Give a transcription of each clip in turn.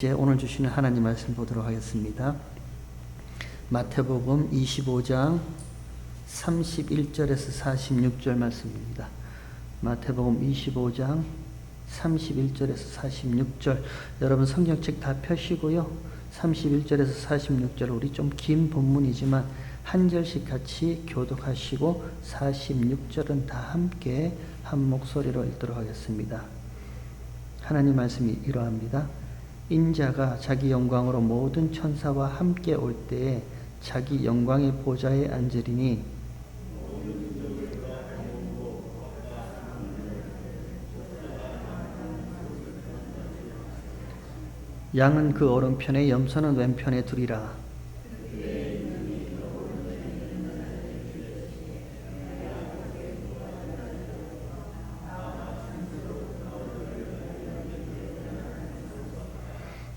이제 오늘 주시는 하나님 말씀 보도록 하겠습니다. 마태복음 25장 31절에서 46절 말씀입니다. 마태복음 25장 31절에서 46절, 여러분 성경책 다 펴시고요. 31절에서 46절, 우리 좀 긴 본문이지만 한 절씩 같이 교독하시고 46절은 다 함께 한 목소리로 읽도록 하겠습니다. 하나님 말씀이 이러합니다. 인자가 자기 영광으로 모든 천사와 함께 올 때에 자기 영광의 보좌에 앉으리니 양은 그 오른편에 염소는 왼편에 두리라.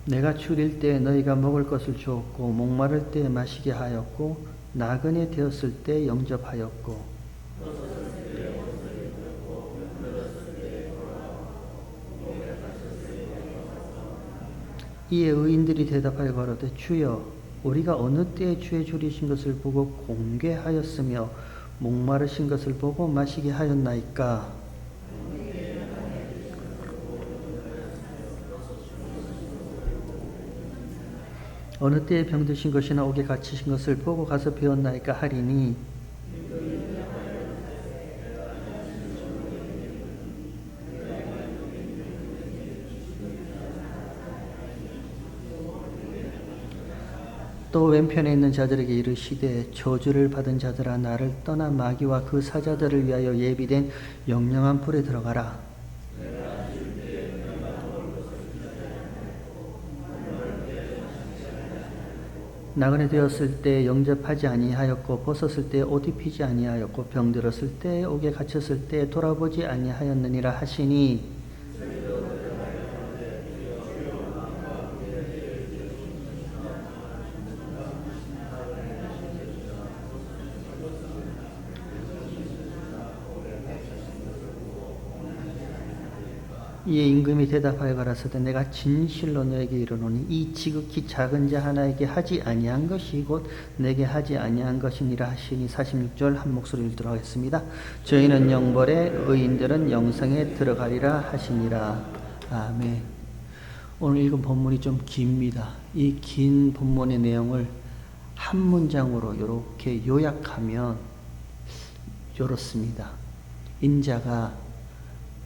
내가 추릴 때 너희가 먹을 것을 주었고 목마를 때 마시게 하였고 나그네 되었을 때 영접하였고 이에 의인들이 대답하여 가로되 주여 우리가 어느 때에 주의 줄이신 것을 보고 공개하였으며 목마르신 것을 보고 마시게 하였나이까. 어느 때에 병드신 것이나 옥에 갇히신 것을 보고 가서 배웠나이까 하리니 또 왼편에 있는 자들에게 이르시되 저주를 받은 자들아 나를 떠나 마귀와 그 사자들을 위하여 예비된 영영한 불에 들어가라. 나그네 되었을 때 영접하지 아니하였고 벗었을 때 옷 입히지 아니하였고 병들었을 때 옥에 갇혔을 때 돌아보지 아니하였느니라 하시니 이에 임금이 대답하여 가라사대 내가 진실로 너에게 이르노니 이 지극히 작은 자 하나에게 하지 아니한 것이 곧 내게 하지 아니한 것이니라 하시니 46절 한 목소리로 읽도록 하겠습니다. 저희는 영벌에 의인들은 영생에 들어가리라 하시니라. 아멘. 오늘 읽은 본문이 좀 깁니다. 이 긴 본문의 내용을 한 문장으로 이렇게 요약하면 이렇습니다. 인자가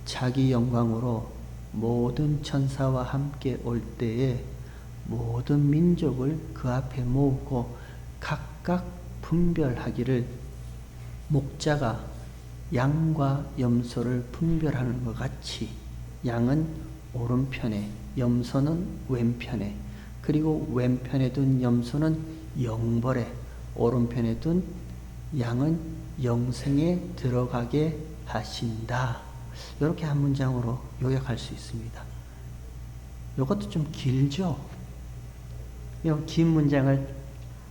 자기 영광으로 모든 천사와 함께 올 때에 모든 민족을 그 앞에 모으고 각각 분별하기를 목자가 양과 염소를 분별하는 것 같이 양은 오른편에 염소는 왼편에 그리고 왼편에 둔 염소는 영벌에 오른편에 둔 양은 영생에 들어가게 하신다. 이렇게 한 문장으로 요약할 수 있습니다. 이것도 좀 길죠? 이 긴 문장을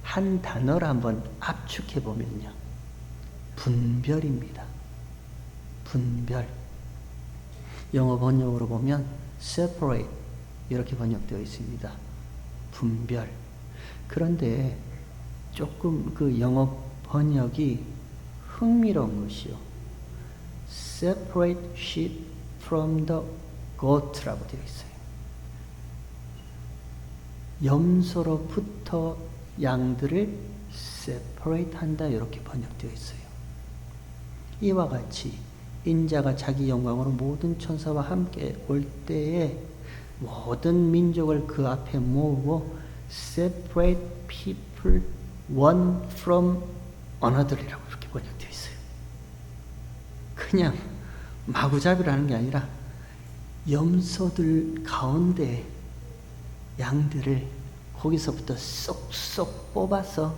한 단어로 한번 압축해 보면요. 분별입니다. 분별. 영어 번역으로 보면 separate 이렇게 번역되어 있습니다. 분별. 그런데 조금 그 영어 번역이 흥미로운 것이요. Separate sheep from the goat라고 되어 있어요. 염소로부터 양들을 separate 한다 이렇게 번역되어 있어요. 이와 같이 인자가 자기 영광으로 모든 천사와 함께 올 때에 모든 민족을 그 앞에 모으고 separate people one from another이라고 이렇게 번역되어 있어요. 그냥 마구잡이라는 게 아니라 염소들 가운데 양들을 거기서부터 쏙쏙 뽑아서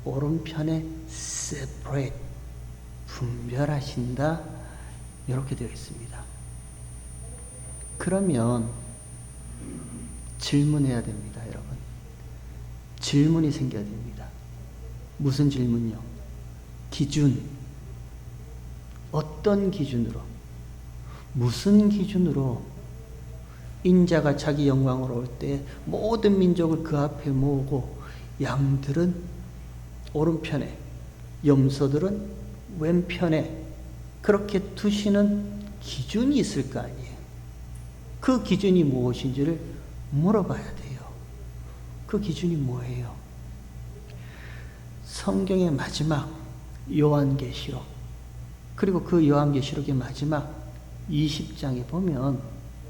오른편에 separate 분별하신다 이렇게 되어 있습니다. 그러면 질문해야 됩니다, 여러분. 질문이 생겨야 됩니다. 무슨 질문요? 기준. 어떤 기준으로, 무슨 기준으로 인자가 자기 영광으로 올 때 모든 민족을 그 앞에 모으고 양들은 오른편에 염소들은 왼편에 그렇게 두시는 기준이 있을 거 아니에요. 그 기준이 무엇인지를 물어봐야 돼요. 그 기준이 뭐예요? 성경의 마지막 요한계시록, 그리고 그 요한계시록의 마지막 20장에 보면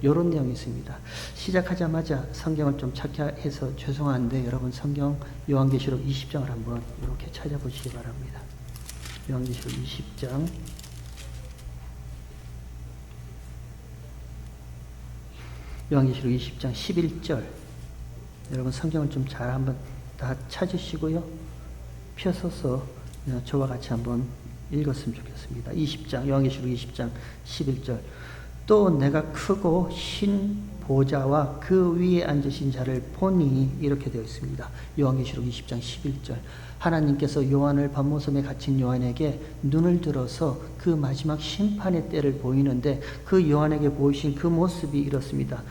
이런 내용이 있습니다. 시작하자마자 성경을 좀 찾게 해서 죄송한데 여러분 성경 요한계시록 20장을 한번 이렇게 찾아보시기 바랍니다. 요한계시록 20장 요한계시록 20장 11절 여러분 성경을 좀 잘 한번 다 찾으시고요. 펴서서 저와 같이 한번 읽었으면 좋겠습니다. 20장 요한계시록 20장 11절 또 내가 크고 흰 보좌와 그 위에 앉으신 자를 보니 이렇게 되어 있습니다. 요한계시록 20장 11절 하나님께서 요한을 밤모섬에 갇힌 요한에게 눈을 들어서 그 마지막 심판의 때를 보이는데 그 요한에게 보이신 그 모습이 이렇습니다.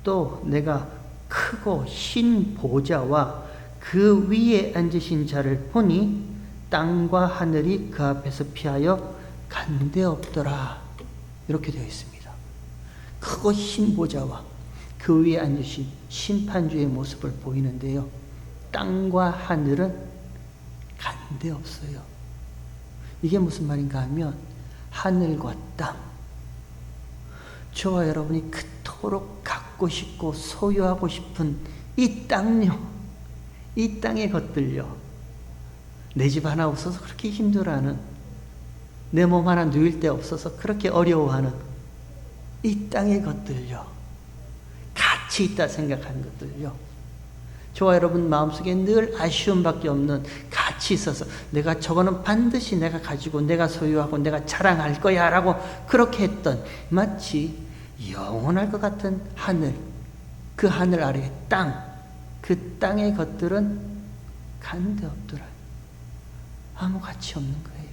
또 내가 크고 흰 보좌와 그 위에 앉으신 자를 보니 땅과 하늘이 그 앞에서 피하여 간데 없더라. 이렇게 되어 있습니다. 크고 흰 보좌와 그 위에 앉으신 심판주의 모습을 보이는데요. 땅과 하늘은 간데 없어요. 이게 무슨 말인가 하면 하늘과 땅, 저와 여러분이 그토록 갖고 싶고 소유하고 싶은 이 땅요, 이 땅의 것들요, 내 집 하나 없어서 그렇게 힘들어하는, 내 몸 하나 누일 데 없어서 그렇게 어려워하는 이 땅의 것들요, 가치 있다 생각하는 것들요, 저와 여러분 마음속에 늘 아쉬움밖에 없는 가치 있어서 내가 저거는 반드시 내가 가지고 내가 소유하고 내가 자랑할 거야 라고 그렇게 했던 마치 영원할 것 같은 하늘, 그 하늘 아래의 땅, 그 땅의 것들은 간데 없더라. 아무 가치 없는 거예요.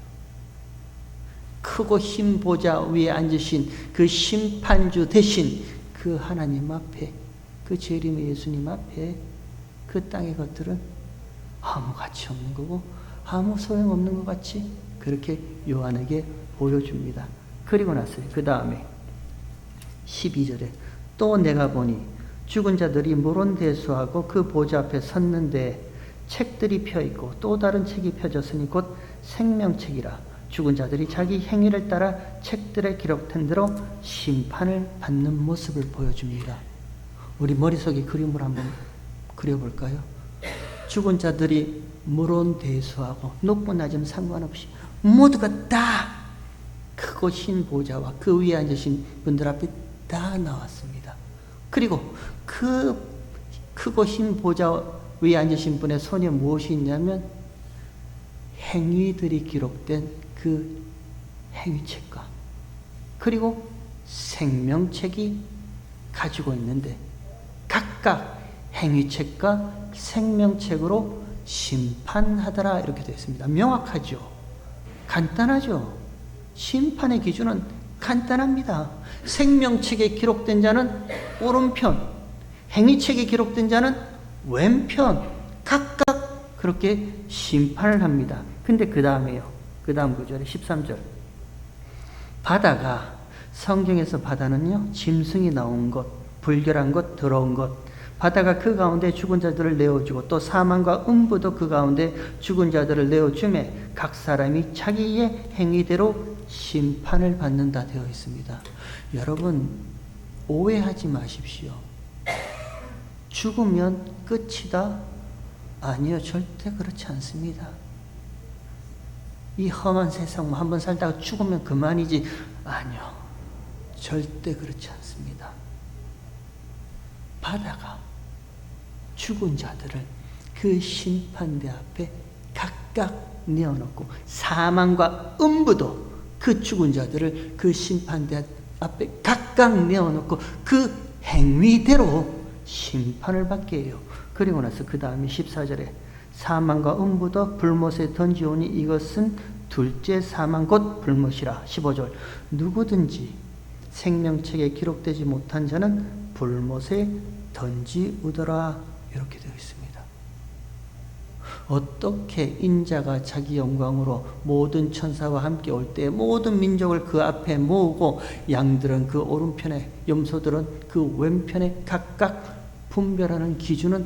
크고 흰 보좌 위에 앉으신 그 심판주 대신 그 하나님 앞에, 그 재림의 예수님 앞에 그 땅의 것들은 아무 가치 없는 거고 아무 소용없는 것 같이 그렇게 요한에게 보여줍니다. 그리고 나서요. 그 다음에 12절에 또 내가 보니 죽은 자들이 물온대수하고 그 보좌 앞에 섰는데 책들이 펴있고 또 다른 책이 펴졌으니 곧 생명책이라. 죽은 자들이 자기 행위를 따라 책들에 기록된 대로 심판을 받는 모습을 보여줍니다. 우리 머릿속에 그림을 한번 그려볼까요? 죽은 자들이 물온대수하고 높고 낮음 상관없이 모두가 다 크고 흰 보좌와 그 위에 앉으신 분들 앞에 다 나왔습니다. 그리고 그 크고 흰 보좌 위에 앉으신 분의 손에 무엇이 있냐면 행위들이 기록된 그 행위책과 그리고 생명책이 가지고 있는데 각각 행위책과 생명책으로 심판하더라 이렇게 되어 있습니다. 명확하죠? 간단하죠? 심판의 기준은 간단합니다. 생명책에 기록된 자는 오른편, 행위책에 기록된 자는 왼편, 각각 그렇게 심판을 합니다. 근데 그 다음에요. 그 다음 구절에 13절. 바다가, 성경에서 바다는요, 짐승이 나온 것, 불결한 것, 더러운 것, 바다가 그 가운데 죽은 자들을 내어주고 또 사망과 음부도 그 가운데 죽은 자들을 내어주매 각 사람이 자기의 행위대로 심판을 받는다 되어 있습니다. 여러분 오해하지 마십시오. 죽으면 끝이다? 아니요, 절대 그렇지 않습니다. 이 험한 세상 한번 살다가 죽으면 그만이지. 아니요, 절대 그렇지 않습니다. 바다가 죽은 자들을 그 심판대 앞에 각각 내어놓고 사망과 음부도 그 죽은 자들을 그 심판대 앞에 각각 내어놓고 그 행위대로 심판을 받게 해요. 그리고 나서 그 다음에 14절에 사망과 음부도 불못에 던지오니 이것은 둘째 사망 곧 불못이라. 15절 누구든지 생명책에 기록되지 못한 자는 불못에 던지우더라 이렇게 되어 있습니다. 어떻게 인자가 자기 영광으로 모든 천사와 함께 올 때 모든 민족을 그 앞에 모으고 양들은 그 오른편에 염소들은 그 왼편에 각각 분별하는 기준은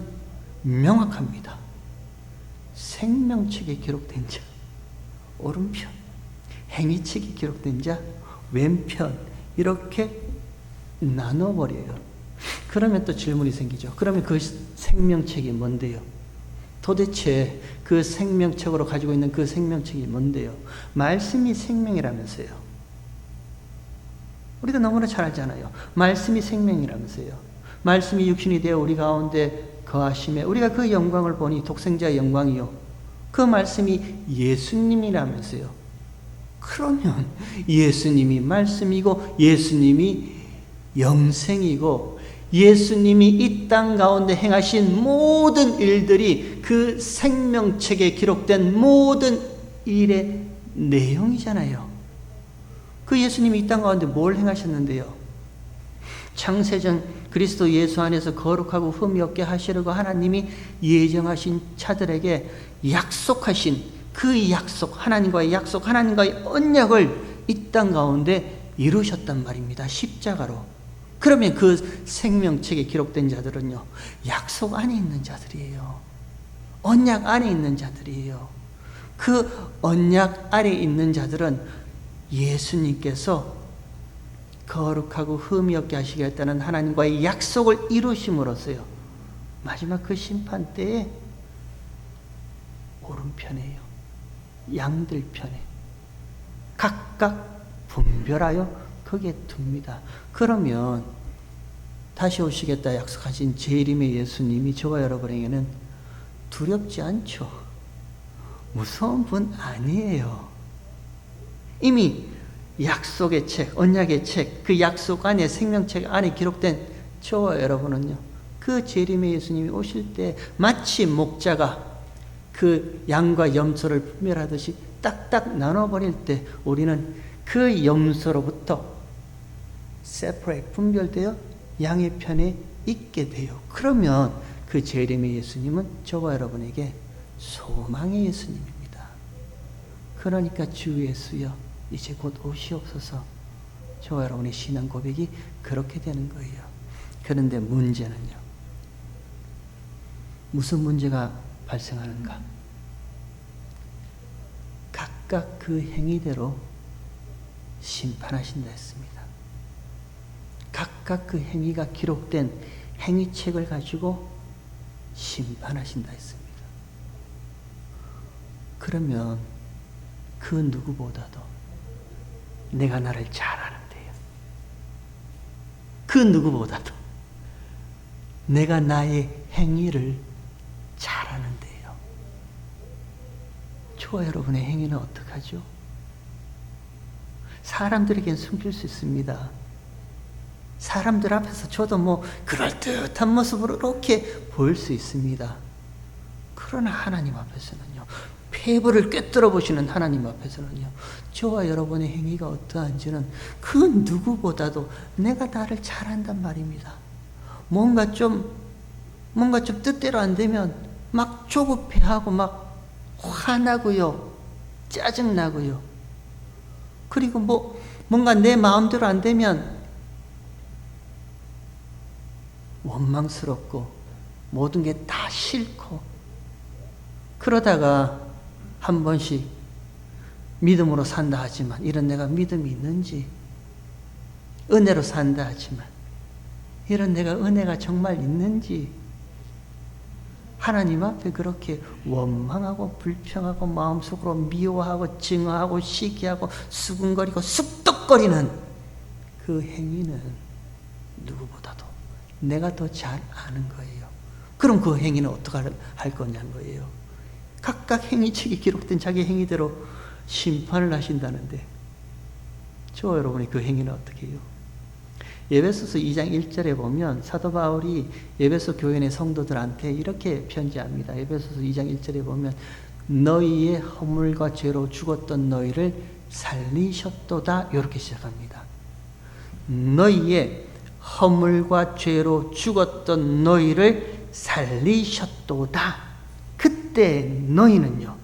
명확합니다. 생명책에 기록된 자 오른편, 행위책에 기록된 자 왼편 이렇게 나눠버려요. 그러면 또 질문이 생기죠. 그러면 그 생명책이 뭔데요? 도대체 그 생명책으로 가지고 있는 그 생명책이 뭔데요? 말씀이 생명이라면서요. 우리가 너무나 잘 알잖아요. 말씀이 생명이라면서요. 말씀이 육신이 되어 우리 가운데 거하심에 우리가 그 영광을 보니 독생자의 영광이요. 그 말씀이 예수님이라면서요. 그러면 예수님이 말씀이고 예수님이 영생이고 예수님이 이 땅 가운데 행하신 모든 일들이 그 생명책에 기록된 모든 일의 내용이잖아요. 그 예수님이 이 땅 가운데 뭘 행하셨는데요? 창세전 그리스도 예수 안에서 거룩하고 흠이 없게 하시려고 하나님이 예정하신 자들에게 약속하신 그 약속, 하나님과의 약속, 하나님과의 언약을 이 땅 가운데 이루셨단 말입니다. 십자가로. 그러면 그 생명책에 기록된 자들은요, 약속 안에 있는 자들이에요. 언약 안에 있는 자들이에요. 그 언약 안에 있는 자들은 예수님께서 거룩하고 흠이 없게 하시겠다는 하나님과의 약속을 이루심으로써요, 마지막 그 심판 때에 오른편에요, 양들 편에 각각 분별하여 거기에 둡니다. 그러면 다시 오시겠다 약속하신 재림의 예수님이 저와 여러분에게는 두렵지 않죠. 무서운 분 아니에요. 이미 약속의 책, 언약의 책, 그 약속 안에 생명책 안에 기록된 저와 여러분은요, 그 재림의 예수님이 오실 때 마치 목자가 그 양과 염소를 분별하듯이 딱딱 나눠버릴 때 우리는 그 염소로부터 separate, 분별되어 양의 편에 있게 돼요. 그러면 그 재림의 예수님은 저와 여러분에게 소망의 예수님입니다. 그러니까 주 예수여 이제 곧 오시옵소서. 저와 여러분의 신앙 고백이 그렇게 되는 거예요. 그런데 문제는요, 무슨 문제가 발생하는가? 각각 그 행위대로 심판하신다 했습니다. 각각 그 행위가 기록된 행위책을 가지고 심판하신다 했습니다. 그러면 그 누구보다도 내가 나를 잘 아는데요. 그 누구보다도 내가 나의 행위를 잘 아는데요. 저와 여러분의 행위는 어떡하죠? 사람들에겐 숨길 수 있습니다. 사람들 앞에서 저도 뭐 그럴듯한 모습으로 이렇게 보일 수 있습니다. 그러나 하나님 앞에서는요, 폐부를 꿰뚫어 보시는 하나님 앞에서는요, 저와 여러분의 행위가 어떠한지는 그 누구보다도 내가 나를 잘 안단 말입니다. 뭔가 좀 뜻대로 안 되면 막 조급해하고 막 화나고요, 짜증나고요. 그리고 뭔가 내 마음대로 안 되면 원망스럽고 모든 게 다 싫고, 그러다가 한 번씩 믿음으로 산다 하지만 이런 내가 믿음이 있는지, 은혜로 산다 하지만 이런 내가 은혜가 정말 있는지, 하나님 앞에 그렇게 원망하고 불평하고 마음속으로 미워하고 증오하고 시기하고 수근거리고 쑥덕거리는 그 행위는 누구보다도 내가 더 잘 아는 거예요. 그럼 그 행위는 어떻게 할 거냐는 거예요. 각각 행위책에 기록된 자기 행위대로 심판을 하신다는데 저와 여러분이 그 행위는 어떻게 해요? 에베소서 2장 1절에 보면 사도 바울이 에베소 교회 의 성도들한테 이렇게 편지합니다. 에베소서 2장 1절에 보면 너희의 허물과 죄로 죽었던 너희를 살리셨도다, 이렇게 시작합니다. 너희의 허물과 죄로 죽었던 너희를 살리셨도다. 그때 너희는요,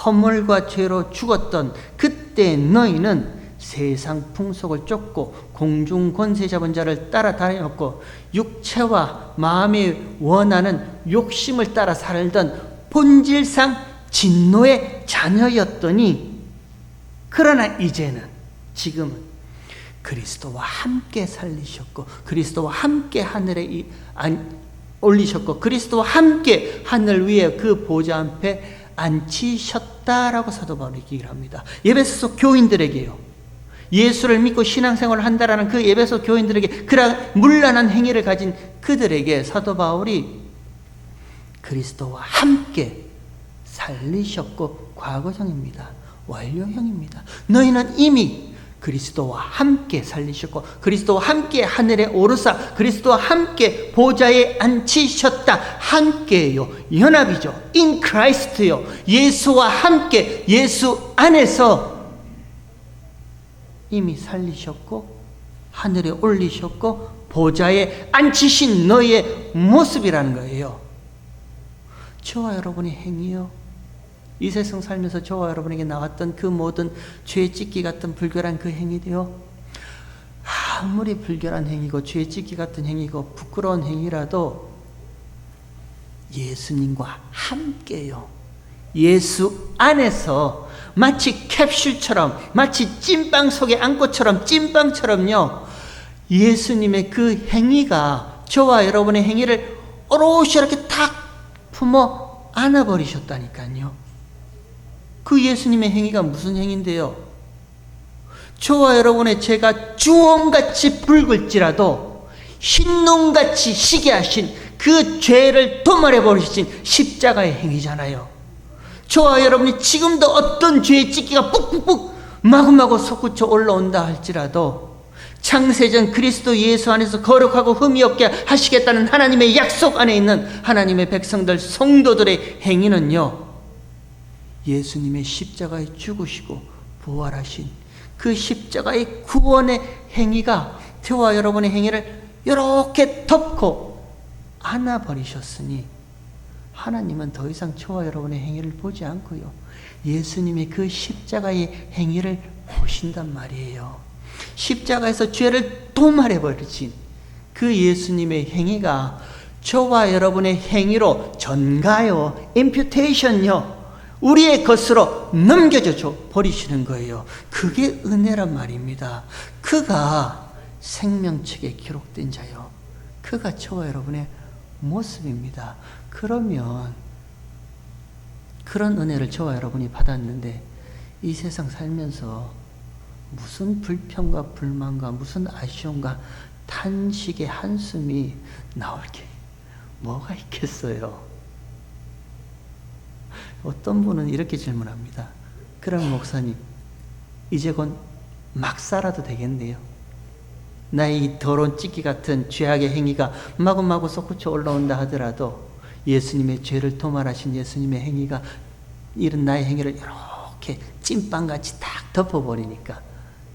허물과 죄로 죽었던 그때 너희는 세상 풍속을 쫓고 공중 권세 잡은 자를 따라다녔고 육체와 마음이 원하는 욕심을 따라 살던 본질상 진노의 자녀였더니, 그러나 이제는, 지금은 그리스도와 함께 살리셨고 그리스도와 함께 하늘에 올리셨고 그리스도와 함께 하늘 위에 그 보좌 앞에 앉히셨다라고 사도 바울이 얘기를 합니다. 에베소 교인들에게요, 예수를 믿고 신앙생활을 한다라는 그 에베소 교인들에게, 그런 문란한 행위를 가진 그들에게 사도 바울이 그리스도와 함께 살리셨고, 과거형입니다. 완료형입니다. 너희는 이미 그리스도와 함께 살리셨고 그리스도와 함께 하늘에 오르사 그리스도와 함께 보좌에 앉히셨다. 함께요, 연합이죠. In Christ요, 예수와 함께, 예수 안에서 이미 살리셨고 하늘에 올리셨고 보좌에 앉히신 너희의 모습이라는 거예요. 저와 여러분의 행위요, 이 세상 살면서 저와 여러분에게 나왔던 그 모든 죄 짓기 같은 불결한 그 행위도요, 아무리 불결한 행위고 죄 짓기 같은 행위고 부끄러운 행위라도 예수님과 함께요, 예수 안에서 마치 캡슐처럼, 마치 찐빵 속에 안고처럼, 찐빵처럼요, 예수님의 그 행위가 저와 여러분의 행위를 오롯이 이렇게 탁 품어 안아버리셨다니까요. 그 예수님의 행위가 무슨 행위인데요? 저와 여러분의 죄가 주홍같이 붉을지라도 흰눈같이 시게 하신 그 죄를 도말해버리신 십자가의 행위잖아요. 저와 여러분이 지금도 어떤 죄의 찢기가 뿍뿍뿍 마구마구 솟구쳐 올라온다 할지라도 창세전 그리스도 예수 안에서 거룩하고 흠이 없게 하시겠다는 하나님의 약속 안에 있는 하나님의 백성들, 성도들의 행위는요, 예수님의 십자가에 죽으시고 부활하신 그 십자가의 구원의 행위가 저와 여러분의 행위를 이렇게 덮고 안아버리셨으니 하나님은 더 이상 저와 여러분의 행위를 보지 않고요, 예수님의 그 십자가의 행위를 보신단 말이에요. 십자가에서 죄를 도말해버리신 그 예수님의 행위가 저와 여러분의 행위로 전가요, 임퓨테이션요, 우리의 것으로 넘겨져 버리시는 거예요. 그게 은혜란 말입니다. 그가 생명책에 기록된 자요, 그가 저와 여러분의 모습입니다. 그러면 그런 은혜를 저와 여러분이 받았는데 이 세상 살면서 무슨 불평과 불만과 무슨 아쉬움과 탄식의 한숨이 나올 게 뭐가 있겠어요? 어떤 분은 이렇게 질문합니다. 그럼 목사님, 이제 곧 막 살아도 되겠네요? 나의 이 더러운 찢기 같은 죄악의 행위가 마구마구 솟구쳐 올라온다 하더라도 예수님의 죄를 도말하신 예수님의 행위가 이런 나의 행위를 이렇게 찐빵같이 딱 덮어버리니까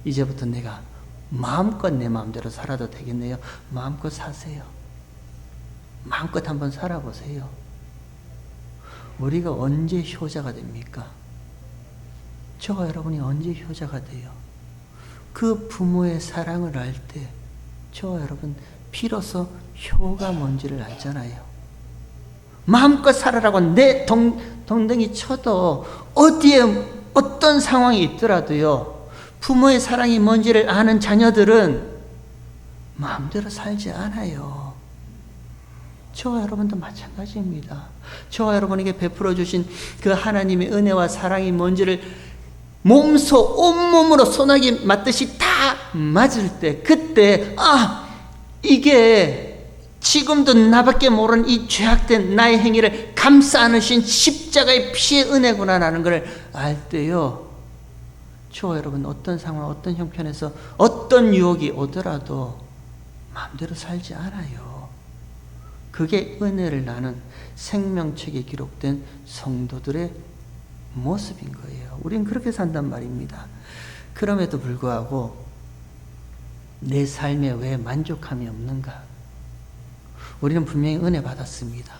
이제부터 내가 마음껏 내 마음대로 살아도 되겠네요? 마음껏 사세요. 마음껏 한번 살아보세요. 우리가 언제 효자가 됩니까? 저와 여러분이 언제 효자가 돼요? 그 부모의 사랑을 알 때 저와 여러분 비로소 효가 뭔지를 알잖아요. 마음껏 살아라고 내 동댕이 쳐도 어디에 어떤 상황이 있더라도요, 부모의 사랑이 뭔지를 아는 자녀들은 마음대로 살지 않아요. 저와 여러분도 마찬가지입니다. 저와 여러분에게 베풀어 주신 그 하나님의 은혜와 사랑이 뭔지를 몸소 온몸으로 소나기 맞듯이 다 맞을 때, 그때 이게 지금도 나밖에 모르는 이 죄악된 나의 행위를 감싸 안으신 십자가의 피의 은혜구나라는 걸 알 때요, 저와 여러분 어떤 상황, 어떤 형편에서 어떤 유혹이 오더라도 마음대로 살지 않아요. 그게 은혜를 나눈 생명책에 기록된 성도들의 모습인 거예요. 우린 그렇게 산단 말입니다. 그럼에도 불구하고 내 삶에 왜 만족함이 없는가? 우리는 분명히 은혜 받았습니다.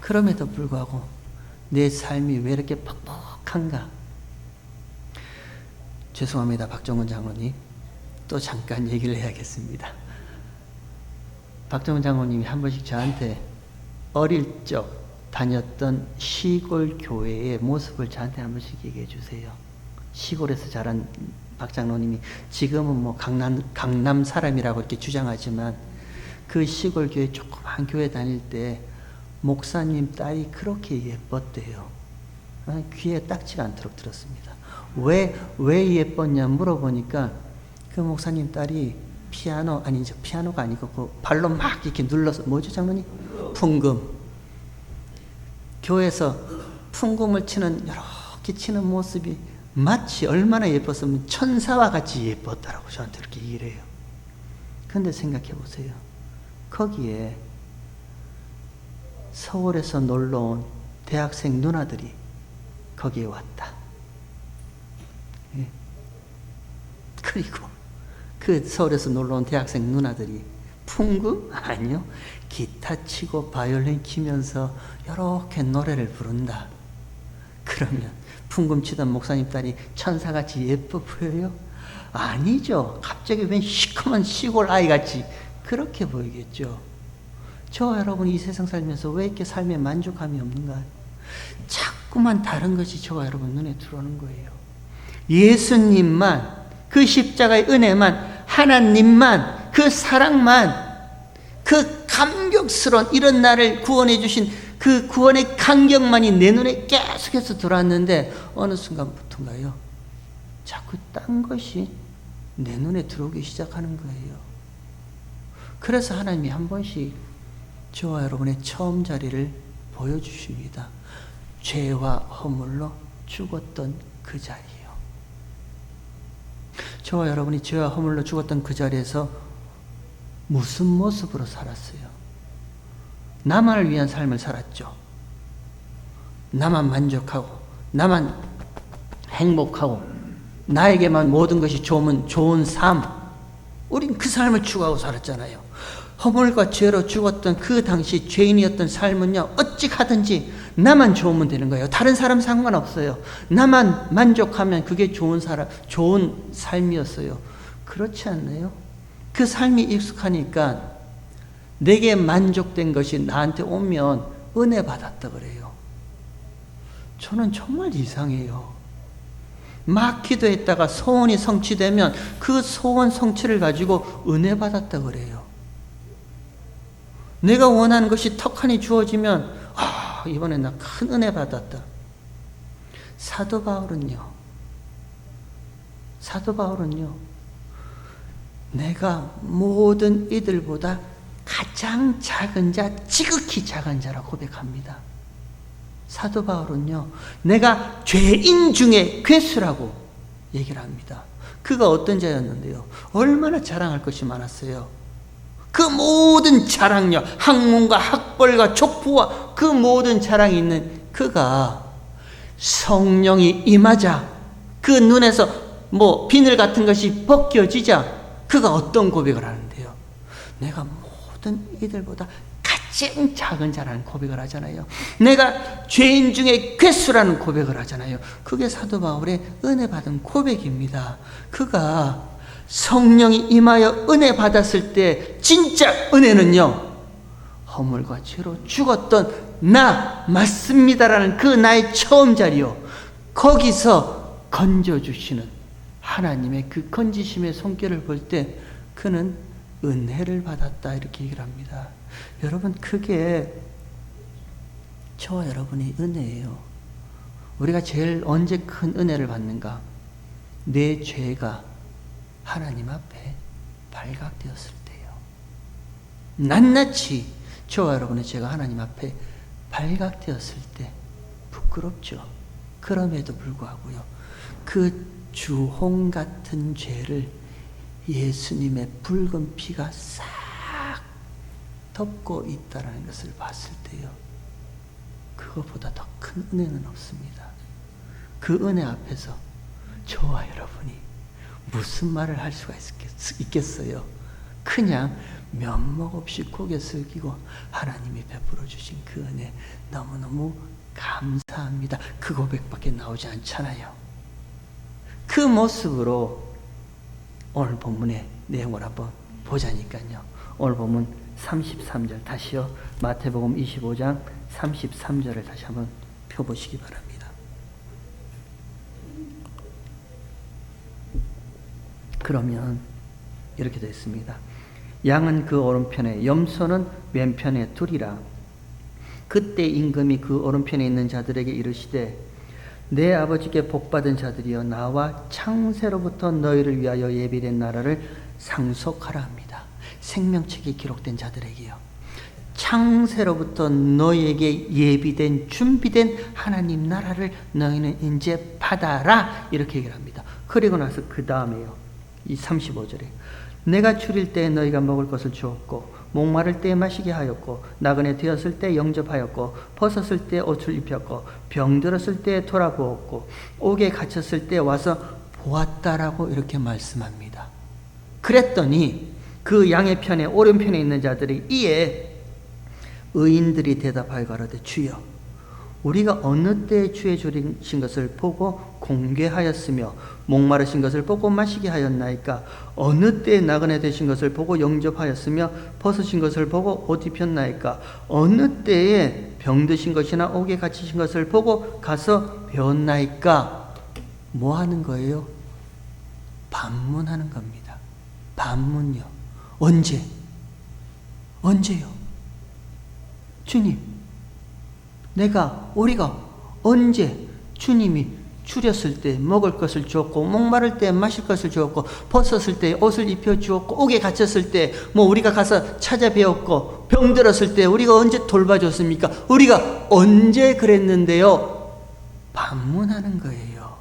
그럼에도 불구하고 내 삶이 왜 이렇게 퍽퍽한가? 죄송합니다, 박정훈 장로님. 또 잠깐 얘기를 해야겠습니다. 박정훈 장로님이 한 번씩 저한테 어릴 적 다녔던 시골 교회의 모습을 저한테 한 번씩 얘기해 주세요. 시골에서 자란 박 장로님이 지금은 뭐 강남 사람이라고 이렇게 주장하지만 그 시골 교회 조그만 교회 다닐 때 목사님 딸이 그렇게 예뻤대요. 귀에 딱지가 않도록 들었습니다. 왜 예뻤냐 물어보니까 그 목사님 딸이 피아노가 아니고 그 발로 막 이렇게 눌러서 뭐죠 장로님? 풍금. 교회에서 풍금을 치는 이렇게 치는 모습이 마치 얼마나 예뻤으면 천사와 같이 예뻤다라고 저한테 이렇게 얘기를 해요. 그런데 생각해 보세요. 거기에 서울에서 놀러 온 대학생 누나들이 거기에 왔다. 예. 그리고 그 서울에서 놀러 온 대학생 누나들이 풍금? 아니요. 기타 치고 바이올린 키면서 이렇게 노래를 부른다. 그러면 풍금 치던 목사님 딸이 천사같이 예뻐 보여요? 아니죠. 갑자기 웬 시커먼 시골 아이같이 그렇게 보이겠죠. 저와 여러분이 이 세상 살면서 왜 이렇게 삶에 만족함이 없는가? 자꾸만 다른 것이 저와 여러분 눈에 들어오는 거예요. 예수님만, 그 십자가의 은혜만, 하나님만, 그 사랑만, 그 감격스러운 이런 나를 구원해 주신 그 구원의 감격만이 내 눈에 계속해서 들어왔는데 어느 순간부터인가요? 자꾸 딴 것이 내 눈에 들어오기 시작하는 거예요. 그래서 하나님이 한 번씩 저와 여러분의 처음 자리를 보여주십니다. 죄와 허물로 죽었던 그 자리예요. 저와 여러분이 죄와 허물로 죽었던 그 자리에서 무슨 모습으로 살았어요? 나만을 위한 삶을 살았죠. 나만 만족하고 나만 행복하고 나에게만 모든 것이 좋은 삶, 우린 그 삶을 추구하고 살았잖아요. 허물과 죄로 죽었던 그 당시 죄인이었던 삶은요, 어찌 하든지 나만 좋으면 되는 거예요. 다른 사람 상관없어요. 나만 만족하면 그게 좋은 삶이었어요. 그렇지 않나요? 그 삶이 익숙하니까 내게 만족된 것이 나한테 오면 은혜 받았다 그래요. 저는 정말 이상해요. 막 기도했다가 소원이 성취되면 그 소원 성취를 가지고 은혜 받았다 그래요. 내가 원하는 것이 턱하니 주어지면 이번에 나 큰 은혜 받았다. 사도 바울은요, 내가 모든 이들보다 가장 작은 자, 지극히 작은 자라고 고백합니다. 사도 바울은요, 내가 죄인 중에 괴수라고 얘기를 합니다. 그가 어떤 자였는데요? 얼마나 자랑할 것이 많았어요. 그 모든 자랑력, 학문과 학벌과 족부와 그 모든 자랑이 있는 그가 성령이 임하자 그 눈에서 비늘 같은 것이 벗겨지자 그가 어떤 고백을 하는데요? 내가 모든 이들보다 가장 작은 자라는 고백을 하잖아요. 내가 죄인 중에 괴수라는 고백을 하잖아요. 그게 사도 바울의 은혜 받은 고백입니다. 그가 성령이 임하여 은혜 받았을 때 진짜 은혜는요, 허물과 죄로 죽었던 나 맞습니다라는 그 나의 처음 자리요, 거기서 건져주시는 하나님의 그 건지심의 손길을 볼 때 그는 은혜를 받았다 이렇게 얘기를 합니다. 여러분, 그게 저와 여러분의 은혜예요. 우리가 제일 언제 큰 은혜를 받는가? 내 죄가 하나님 앞에 발각되었을 때요. 낱낱이 저와 여러분의 죄가 하나님 앞에 발각되었을 때 부끄럽죠. 그럼에도 불구하고요, 그 주홍 같은 죄를 예수님의 붉은 피가 싹 덮고 있다는 것을 봤을 때요, 그것보다 더 큰 은혜는 없습니다. 그 은혜 앞에서 저와 여러분이 무슨 말을 할 수가 있겠어요? 있겠어요? 그냥 면목 없이 고개 숙이고 하나님이 베풀어 주신 그 은혜 너무너무 감사합니다. 그 고백밖에 나오지 않잖아요. 그 모습으로 오늘 본문의 내용을 한번 보자니까요. 오늘 본문 33절 다시요. 마태복음 25장 33절을 다시 한번 펴보시기 바랍니다. 그러면 이렇게 되어 있습니다. 양은 그 오른편에 염소는 왼편에 두리라. 그때 임금이 그 오른편에 있는 자들에게 이르시되 내 아버지께 복받은 자들이여 나와 창세로부터 너희를 위하여 예비된 나라를 상속하라 합니다. 생명책에 기록된 자들에게요. 창세로부터 너희에게 예비된 준비된 하나님 나라를 너희는 이제 받아라 이렇게 얘기를 합니다. 그리고 나서 그 다음에요. 이 35절에 내가 추릴 때 너희가 먹을 것을 주었고 목마를 때 마시게 하였고 나그네 되었을 때 영접하였고 벗었을 때 옷을 입혔고 병들었을 때 돌아보았고 옥에 갇혔을 때 와서 보았다라고 이렇게 말씀합니다. 그랬더니 그 양의 편에 오른편에 있는 자들이 이에 의인들이 대답하여 가로되 주여 우리가 어느 때에 주의 줄이신 것을 보고 공개하였으며 목마르신 것을 보고 마시게 하였나이까 어느 때에 나그네 되신 것을 보고 영접하였으며 벗으신 것을 보고 옷 입혔나이까 어느 때에 병드신 것이나 옥에 갇히신 것을 보고 가서 배웠나이까. 뭐 하는 거예요? 반문하는 겁니다. 반문요. 언제요? 주님, 우리가 언제 주님이 추렸을 때 먹을 것을 주었고 목마를 때 마실 것을 주었고 벗었을 때 옷을 입혀 주었고 옥에 갇혔을 때 우리가 가서 찾아뵈었고 병들었을 때 우리가 언제 돌봐줬습니까? 우리가 언제 그랬는데요? 반문하는 거예요.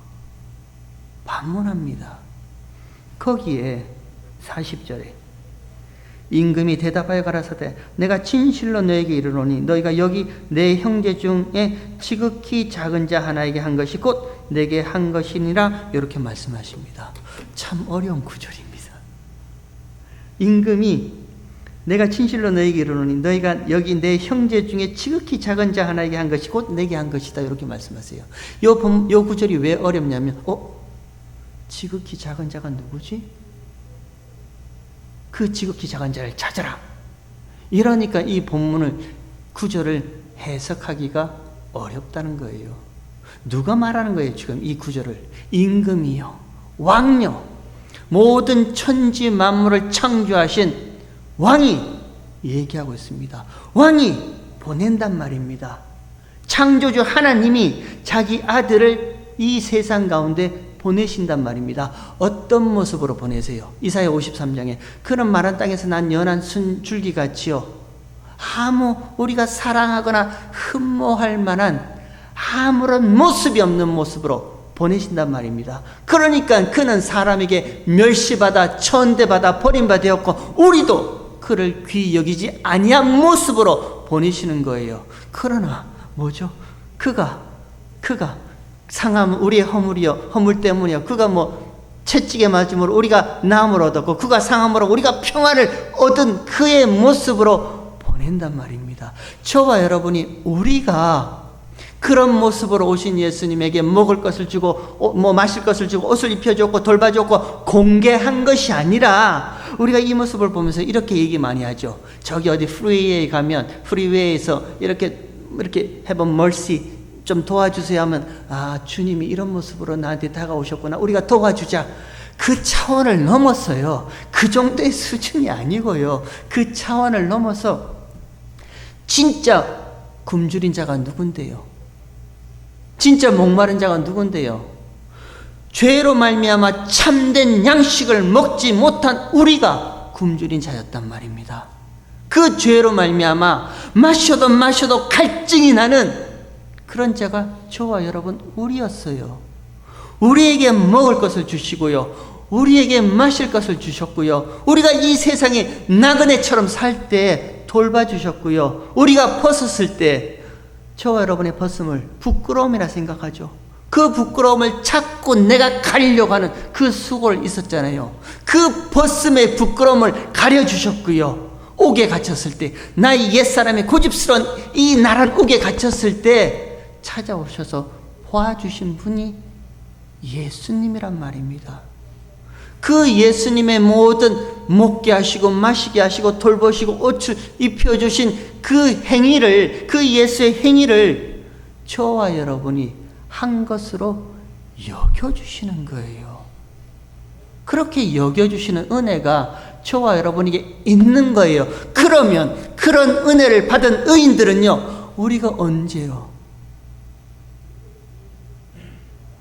반문합니다. 거기에 40절에 임금이 대답하여 가라사대 내가 진실로 너에게 이르노니 너희가 여기 내 형제 중에 지극히 작은 자 하나에게 한 것이 곧 내게 한 것이니라 이렇게 말씀하십니다. 참 어려운 구절입니다. 임금이 내가 진실로 너에게 이르노니 너희가 여기 내 형제 중에 지극히 작은 자 하나에게 한 것이 곧 내게 한 것이다 이렇게 말씀하세요. 요 구절이 왜 어렵냐면 지극히 작은 자가 누구지? 그 지극히 작은 자를 찾아라. 이러니까 이 본문을 구절을 해석하기가 어렵다는 거예요. 누가 말하는 거예요? 지금 이 구절을 임금이요, 왕요, 모든 천지 만물을 창조하신 왕이 얘기하고 있습니다. 왕이 보낸단 말입니다. 창조주 하나님이 자기 아들을 이 세상 가운데 보내신단 말입니다. 어떤 모습으로 보내세요? 이사야 53장에 그는 마른 땅에서 난 연한 줄기같이요 아무 우리가 사랑하거나 흠모할 만한 아무런 모습이 없는 모습으로 보내신단 말입니다. 그러니까 그는 사람에게 멸시받아 천대받아 버림받아 되었고 우리도 그를 귀히 여기지 아니한 모습으로 보내시는 거예요. 그러나 뭐죠? 그가 상하면 우리의 허물 때문이요. 그가 채찍에 맞음으로 우리가 나음을 얻었고 그가 상함으로 우리가 평안을 얻은 그의 모습으로 보낸단 말입니다. 저와 여러분이 우리가 그런 모습으로 오신 예수님에게 먹을 것을 주고 마실 것을 주고 옷을 입혀줬고 돌봐줬고 공개한 것이 아니라 우리가 이 모습을 보면서 이렇게 얘기 많이 하죠. 저기 어디 프리웨이에 가면 프리웨이에서 이렇게 have a mercy 좀 도와주세요 하면 주님이 이런 모습으로 나한테 다가오셨구나 우리가 도와주자. 그 차원을 넘었어요. 그 정도의 수준이 아니고요. 그 차원을 넘어서 진짜 굶주린 자가 누군데요? 진짜 목마른 자가 누군데요? 죄로 말미암아 참된 양식을 먹지 못한 우리가 굶주린 자였단 말입니다. 그 죄로 말미암아 마셔도 갈증이 나는 그런 자가 저와 여러분 우리였어요. 우리에게 먹을 것을 주시고요. 우리에게 마실 것을 주셨고요. 우리가 이 세상에 나그네처럼 살 때 돌봐주셨고요. 우리가 벗었을 때 저와 여러분의 벗음을 부끄러움이라 생각하죠. 그 부끄러움을 자꾸 내가 가리려고 하는 그 수고를 있었잖아요. 그 벗음의 부끄러움을 가려주셨고요. 옥에 갇혔을 때, 나의 옛사람의 고집스러운 이 나란 옥에 갇혔을 때 찾아오셔서 도와주신 분이 예수님이란 말입니다. 그 예수님의 모든 먹게 하시고 마시게 하시고 돌보시고 옷을 입혀주신 그 행위를, 그 예수의 행위를 저와 여러분이 한 것으로 여겨주시는 거예요. 그렇게 여겨주시는 은혜가 저와 여러분에게 있는 거예요. 그러면 그런 은혜를 받은 의인들은요, 우리가 언제요?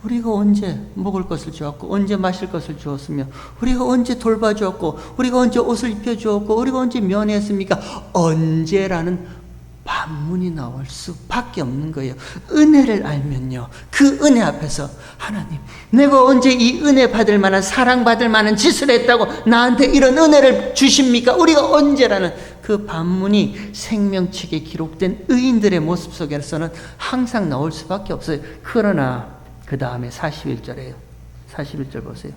우리가 언제 먹을 것을 주었고, 언제 마실 것을 주었으며, 우리가 언제 돌봐주었고, 우리가 언제 옷을 입혀주었고, 우리가 언제 면회했습니까? 언제라는 반문이 나올 수밖에 없는 거예요. 은혜를 알면요, 그 은혜 앞에서 하나님, 내가 언제 이 은혜 받을 만한, 사랑받을 만한 짓을 했다고 나한테 이런 은혜를 주십니까? 우리가 언제라는 그 반문이 생명책에 기록된 의인들의 모습 속에서는 항상 나올 수밖에 없어요. 그러나 그 다음에 41절이에요. 41절 보세요.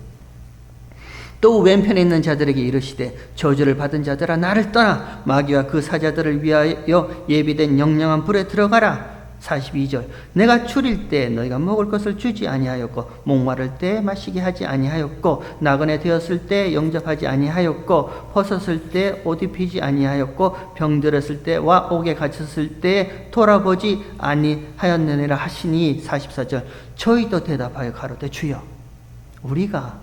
또 왼편에 있는 자들에게 이르시되 저주를 받은 자들아 나를 떠나 마귀와 그 사자들을 위하여 예비된 영영한 불에 들어가라. 42절 내가 추릴 때 너희가 먹을 것을 주지 아니하였고 목마를 때 마시게 하지 아니하였고 나그네 되었을 때 영접하지 아니하였고 벗었을 때 옷 입히지 아니하였고 병들었을 때와 옥에 갇혔을 때 돌아보지 아니하였느니라 하시니. 44절 저희도 대답하여 가로되 주여 우리가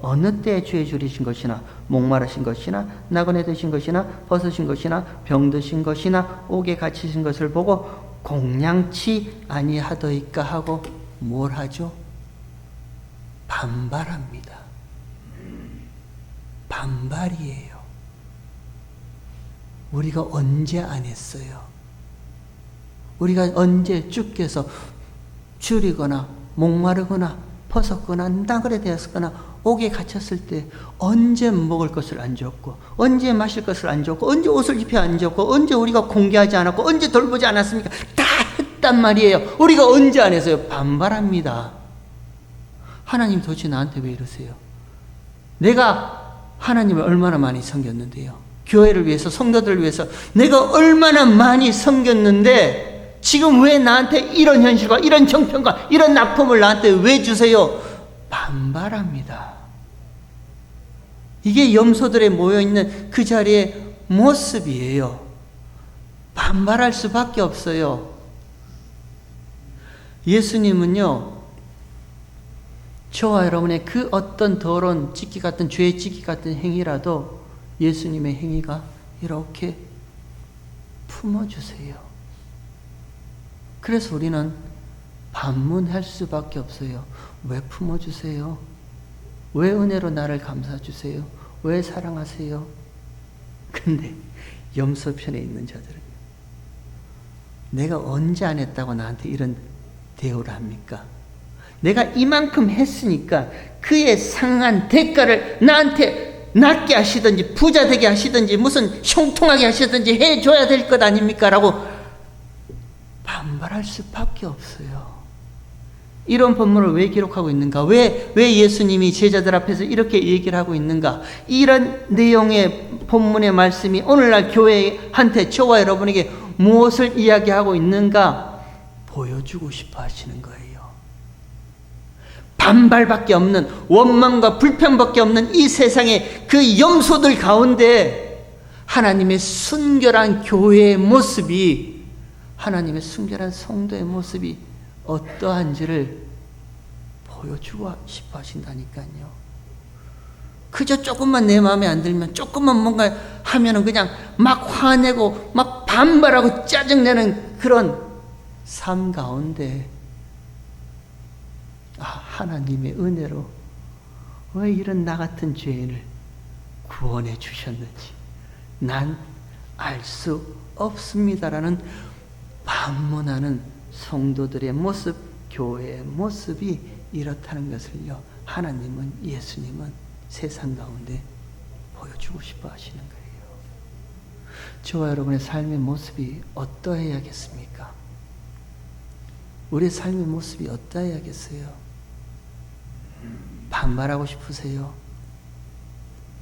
어느 때에 주의 줄이신 것이나 목마르신 것이나 나그네 되신 것이나 벗으신 것이나 병드신 것이나 옥에 갇히신 것을 보고 공양치 아니하더이까 하고 뭘 하죠? 반발합니다. 반발이에요. 우리가 언제 안 했어요? 우리가 언제 주께서 줄이거나 목마르거나 벗었거나 나그네 되었거나 옥에 갇혔을 때 언제 먹을 것을 안 줬고 언제 마실 것을 안 줬고 언제 옷을 입혀 안 줬고 언제 우리가 공개하지 않았고 언제 돌보지 않았습니까? 다 했단 말이에요. 우리가 언제 안 했어요? 반발합니다. 하나님 도대체 나한테 왜 이러세요? 내가 하나님을 얼마나 많이 섬겼는데요. 교회를 위해서, 성도들을 위해서 내가 얼마나 많이 섬겼는데 지금 왜 나한테 이런 현실과 이런 정편과 이런 납품을 나한테 왜 주세요? 반발합니다. 이게 염소들에 모여있는 그 자리의 모습이에요. 반발할 수밖에 없어요. 예수님은요, 저와 여러분의 그 어떤 더러운 찢기 같은, 죄의 찢기 같은 행위라도 예수님의 행위가 이렇게 품어주세요. 그래서 우리는 반문할 수밖에 없어요. 왜 품어주세요? 왜 은혜로 나를 감싸주세요? 왜 사랑하세요? 근데 염소편에 있는 자들은 내가 언제 안 했다고 나한테 이런 대우를 합니까? 내가 이만큼 했으니까 그에 상한 대가를 나한테 낫게 하시든지 부자 되게 하시든지 무슨 형통하게 하시든지 해줘야 될 것 아닙니까? 라고 반발할 수밖에 없어요. 이런 본문을 왜 기록하고 있는가? 왜 예수님이 제자들 앞에서 이렇게 얘기를 하고 있는가? 이런 내용의 본문의 말씀이 오늘날 교회한테, 저와 여러분에게 무엇을 이야기하고 있는가? 보여주고 싶어 하시는 거예요. 반발밖에 없는, 원망과 불평밖에 없는 이 세상의 그 염소들 가운데 하나님의 순결한 교회의 모습이, 하나님의 순결한 성도의 모습이 어떠한지를 보여주고 싶어 하신다니까요. 그저 조금만 내 마음에 안 들면, 조금만 뭔가 하면은 그냥 막 화내고 막 반발하고 짜증내는 그런 삶 가운데 하나님의 은혜로 왜 이런 나 같은 죄인을 구원해 주셨는지 난 알 수 없습니다라는 반문하는 성도들의 모습, 교회의 모습이 이렇다는 것을요, 하나님은, 예수님은 세상 가운데 보여주고 싶어 하시는 거예요. 저와 여러분의 삶의 모습이 어떠해야겠습니까? 우리의 삶의 모습이 어떠해야겠어요? 반발하고 싶으세요?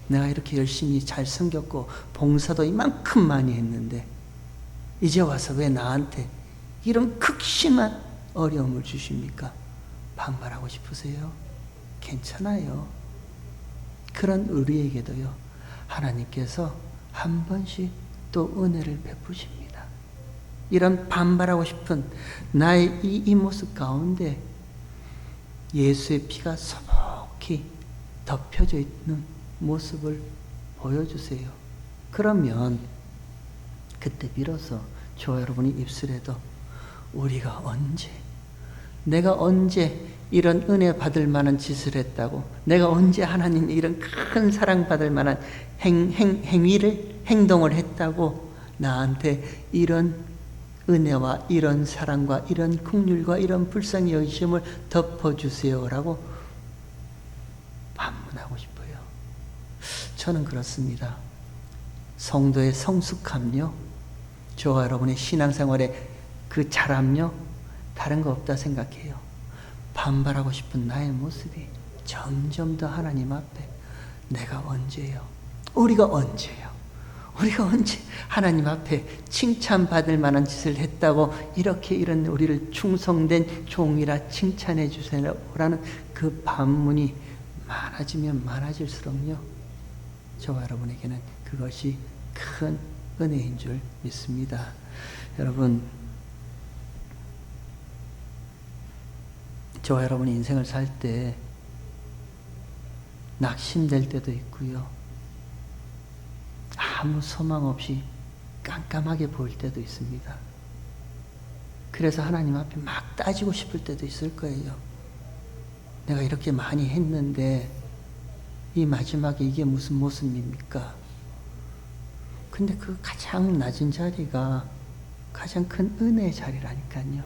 내가 이렇게 열심히 잘 섬겼고 봉사도 이만큼 많이 했는데 이제 와서 왜 나한테 이런 극심한 어려움을 주십니까? 반발하고 싶으세요? 괜찮아요. 그런 우리에게도요, 하나님께서 한 번씩 또 은혜를 베푸십니다. 이런 반발하고 싶은 나의 이 모습 가운데 예수의 피가 소복히 덮여져 있는 모습을 보여주세요. 그러면 그때 비로소 저와 여러분이 입술에도 내가 언제 이런 은혜 받을 만한 짓을 했다고, 내가 언제 하나님 이런 큰 사랑 받을 만한 행동을 했다고 나한테 이런 은혜와 이런 사랑과 이런 긍휼과 이런 불쌍히 여기심을 덮어주세요라고 반문하고 싶어요. 저는 그렇습니다. 성도의 성숙함요, 저와 여러분의 신앙생활의 그 자람요, 다른 거 없다 생각해요. 반발하고 싶은 나의 모습이 점점 더 하나님 앞에 내가 언제요? 우리가 언제 하나님 앞에 칭찬받을 만한 짓을 했다고 이렇게 이런 우리를 충성된 종이라 칭찬해 주세요라는 그 반문이 많아지면 많아질수록요, 저와 여러분에게는 그것이 큰 은혜인 줄 믿습니다. 여러분, 저와 여러분이 인생을 살 때 낙심될 때도 있고요, 아무 소망 없이 깜깜하게 보일 때도 있습니다. 그래서 하나님 앞에 막 따지고 싶을 때도 있을 거예요. 내가 이렇게 많이 했는데 이 마지막에 이게 무슨 모습입니까? 근데 그 가장 낮은 자리가 가장 큰 은혜의 자리라니까요.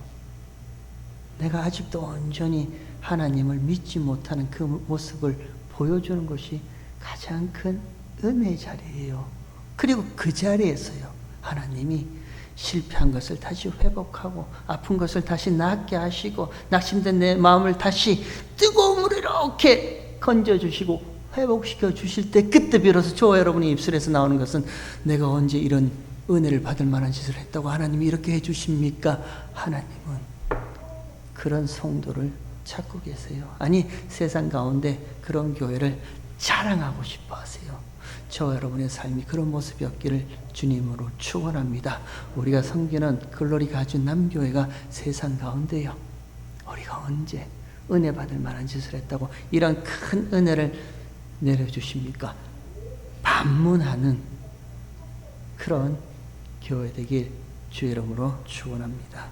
내가 아직도 온전히 하나님을 믿지 못하는 그 모습을 보여주는 것이 가장 큰 은혜의 자리예요. 그리고 그 자리에서요, 하나님이 실패한 것을 다시 회복하고 아픈 것을 다시 낫게 하시고 낙심된 내 마음을 다시 뜨거운 물에 이렇게 건져주시고 회복시켜 주실 때, 그때 비로소 저와 여러분의 입술에서 나오는 것은 내가 언제 이런 은혜를 받을 만한 짓을 했다고 하나님이 이렇게 해주십니까? 하나님은 그런 성도를 찾고 계세요. 아니, 세상 가운데 그런 교회를 자랑하고 싶어 하세요. 저와 여러분의 삶이 그런 모습이었기를 주님으로 축원합니다. 우리가 섬기는 글로리 가주 남교회가 세상 가운데요, 우리가 언제 은혜 받을 만한 짓을 했다고 이런 큰 은혜를 내려주십니까? 반문하는 그런 교회 되길 주의 이름으로 축원합니다.